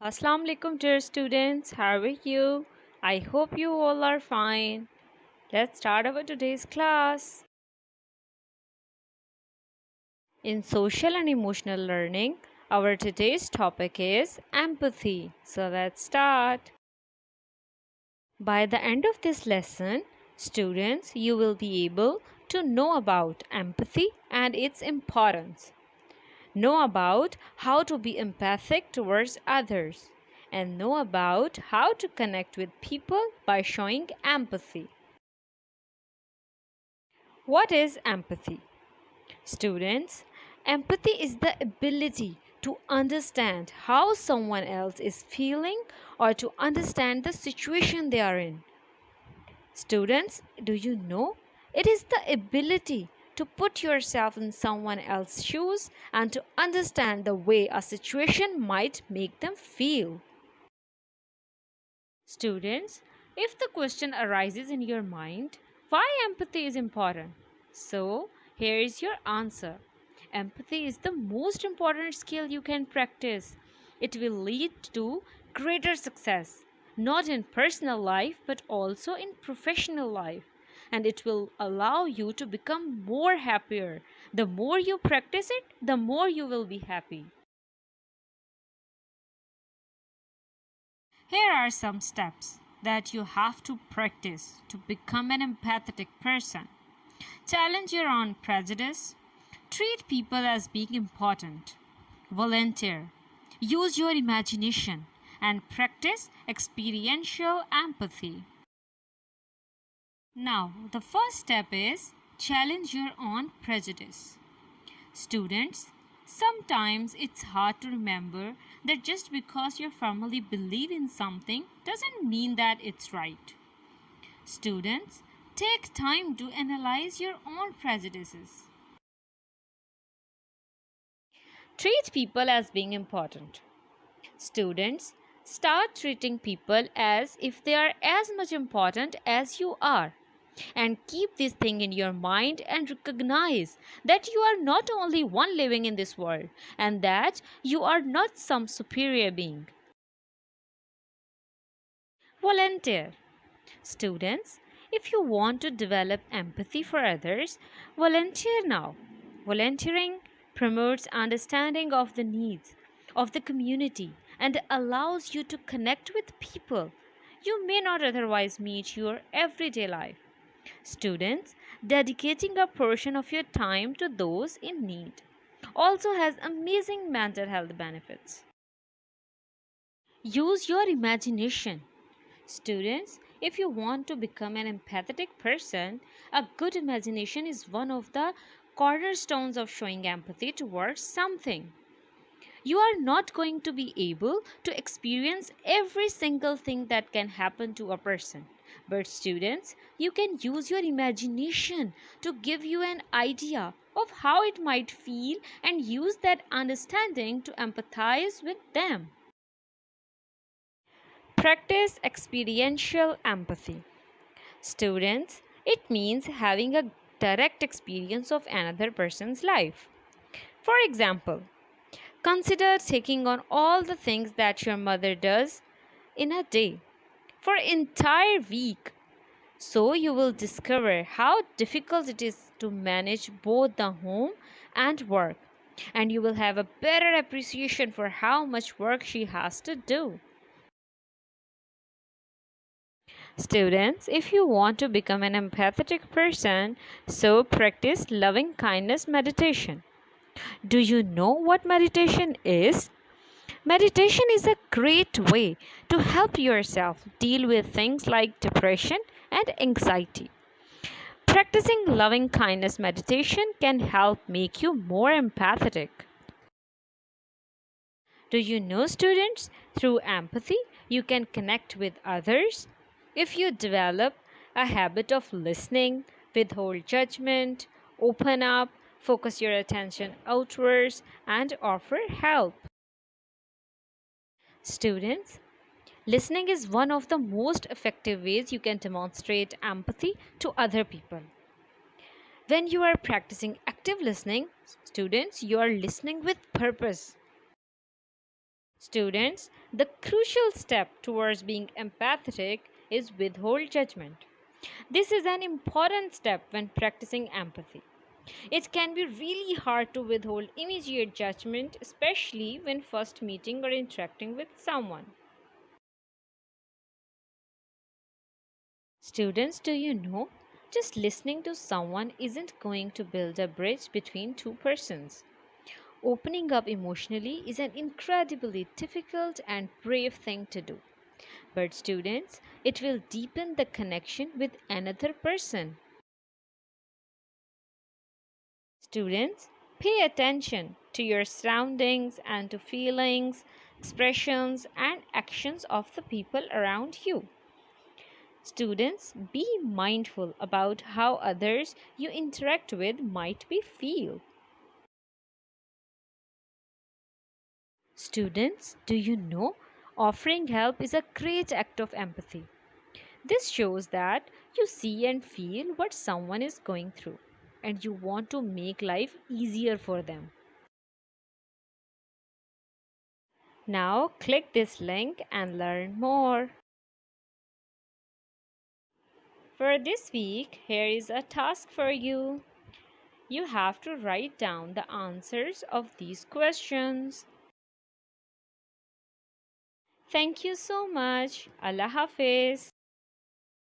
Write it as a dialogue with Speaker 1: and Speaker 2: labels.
Speaker 1: Assalamu alaikum dear students, how are you? I hope you all are fine. Let's start our today's class. In social and emotional learning, our today's topic is empathy. So let's start. By the end of this lesson, students, you will be able to know about empathy and its importance. Know about how to be empathic towards others, and know about how to connect with people by showing empathy. What is empathy? Students, empathy is the ability to understand how someone else is feeling or to understand the situation they are in. Students, do you know? It is the ability to put yourself in someone else's shoes and to understand the way a situation might make them feel. Students, if the question arises in your mind, why empathy is important? So, here is your answer. Empathy is the most important skill you can practice. It will lead to greater success, not in personal life but also in professional life. And it will allow you to become more happier. The more you practice it, the more you will be happy. Here are some steps that you have to practice to become an empathetic person. Challenge your own prejudice. Treat people as being important. Volunteer. Use your imagination and practice experiential empathy. Now, the first step is challenge your own prejudice. Students, sometimes it's hard to remember that just because your family believe in something doesn't mean that it's right. Students, take time to analyze your own prejudices. Treat people as being important. Students, start treating people as if they are as much important as you are. And keep this thing in your mind and recognize that you are not only one living in this world and that you are not some superior being. Volunteer. Students, if you want to develop empathy for others, volunteer now. Volunteering promotes understanding of the needs of the community and allows you to connect with people you may not otherwise meet your everyday life. Students, dedicating a portion of your time to those in need also has amazing mental health benefits. Use your imagination. Students, if you want to become an empathetic person, a good imagination is one of the cornerstones of showing empathy towards something. You are not going to be able to experience every single thing that can happen to a person. But students, you can use your imagination to give you an idea of how it might feel and use that understanding to empathize with them. Practice experiential empathy. Students, it means having a direct experience of another person's life. For example, consider taking on all the things that your mother does in a day for an entire week. So you will discover how difficult it is to manage both the home and work, and you will have a better appreciation for how much work she has to do. Students, if you want to become an empathetic person, so practice loving kindness meditation. Do you know what meditation is? Meditation is a great way to help yourself deal with things like depression and anxiety. Practicing loving kindness meditation can help make you more empathetic. Do you know, students, through empathy, you can connect with others? If you develop a habit of listening, withhold judgment, open up, focus your attention outwards, and offer help. Students, listening is one of the most effective ways you can demonstrate empathy to other people. When you are practicing active listening, students, you are listening with purpose. Students, the crucial step towards being empathetic is withhold judgment. This is an important step when practicing empathy. It can be really hard to withhold immediate judgment, especially when first meeting or interacting with someone. Students, do you know? Just listening to someone isn't going to build a bridge between two persons. Opening up emotionally is an incredibly difficult and brave thing to do. But, students, it will deepen the connection with another person. Students, pay attention to your surroundings and to feelings, expressions, and actions of the people around you. Students, be mindful about how others you interact with might be feel. Students, do you know offering help is a great act of empathy? This shows that you see and feel what someone is going through and you want to make life easier for them. Now click this link and learn more. For this week, here is a task for you. You have to write down the answers of these questions. Thank you so much. Allah Hafiz.